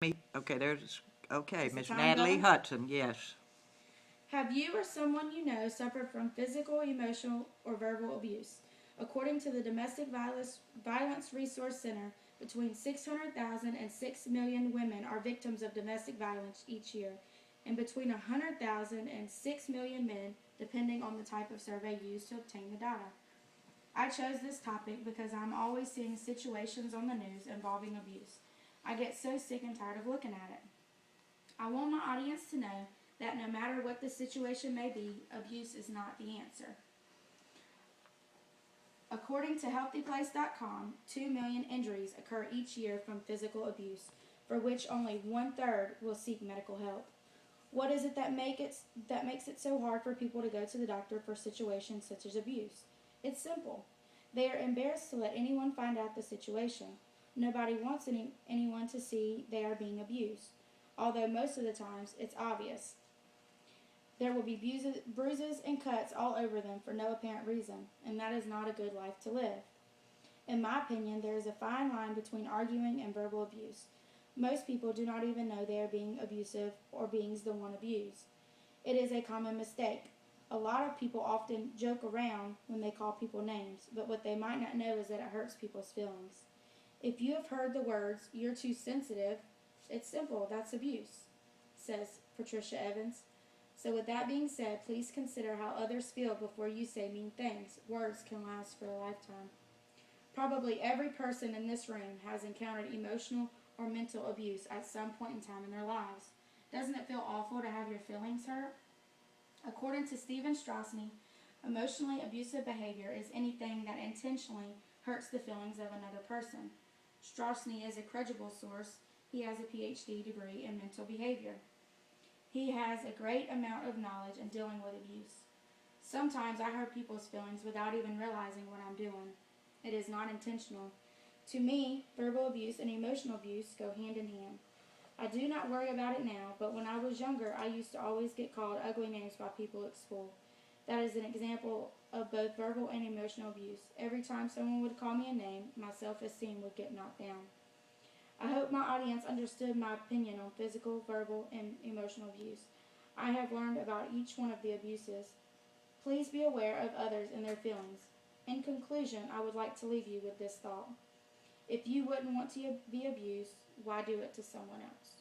Okay, Is the Miss time Natalie going? Hudson, yes. Have you or someone you know suffered from physical, emotional, or verbal abuse? According to the Domestic Violence Resource Center, between 600,000 and 6 million women are victims of domestic violence each year, and between 100,000 and 6 million men, depending on the type of survey used to obtain the data. I chose this topic because I'm always seeing situations on the news involving abuse. I get so sick and tired of looking at it. I want my audience to know that no matter what the situation may be, abuse is not the answer. According to HealthyPlace.com, 2 million injuries occur each year from physical abuse, for which only one-third will seek medical help. What is it that makes it so hard for people to go to the doctor for situations such as abuse? It's simple. They are embarrassed to let anyone find out the situation. Nobody wants anyone to see they are being abused, although most of the times it's obvious. There will be bruises and cuts all over them for no apparent reason, and that is not a good life to live. In my opinion, there is a fine line between arguing and verbal abuse. Most people do not even know they are being abusive or being the one abused. It is a common mistake. A lot of people often joke around when they call people names, but what they might not know is that it hurts people's feelings. If you have heard the words, "you're too sensitive," it's simple, that's abuse, says Patricia Evans. So with that being said, please consider how others feel before you say mean things. Words can last for a lifetime. Probably every person in this room has encountered emotional or mental abuse at some point in time in their lives. Doesn't it feel awful to have your feelings hurt? According to Stephen Straussney, emotionally abusive behavior is anything that intentionally hurts the feelings of another person. Straussney is a credible source. He has a PhD degree in mental behavior. He has a great amount of knowledge in dealing with abuse. Sometimes I hurt people's feelings without even realizing what I'm doing. It is not intentional. To me, verbal abuse and emotional abuse go hand in hand. I do not worry about it now, but when I was younger, I used to always get called ugly names by people at school. That is an example of both verbal and emotional abuse. Every time someone would call me a name, my self-esteem would get knocked down. I hope my audience understood my opinion on physical, verbal, and emotional abuse. I have learned about each one of the abuses. Please be aware of others and their feelings. In conclusion, I would like to leave you with this thought. If you wouldn't want to be abused, why do it to someone else?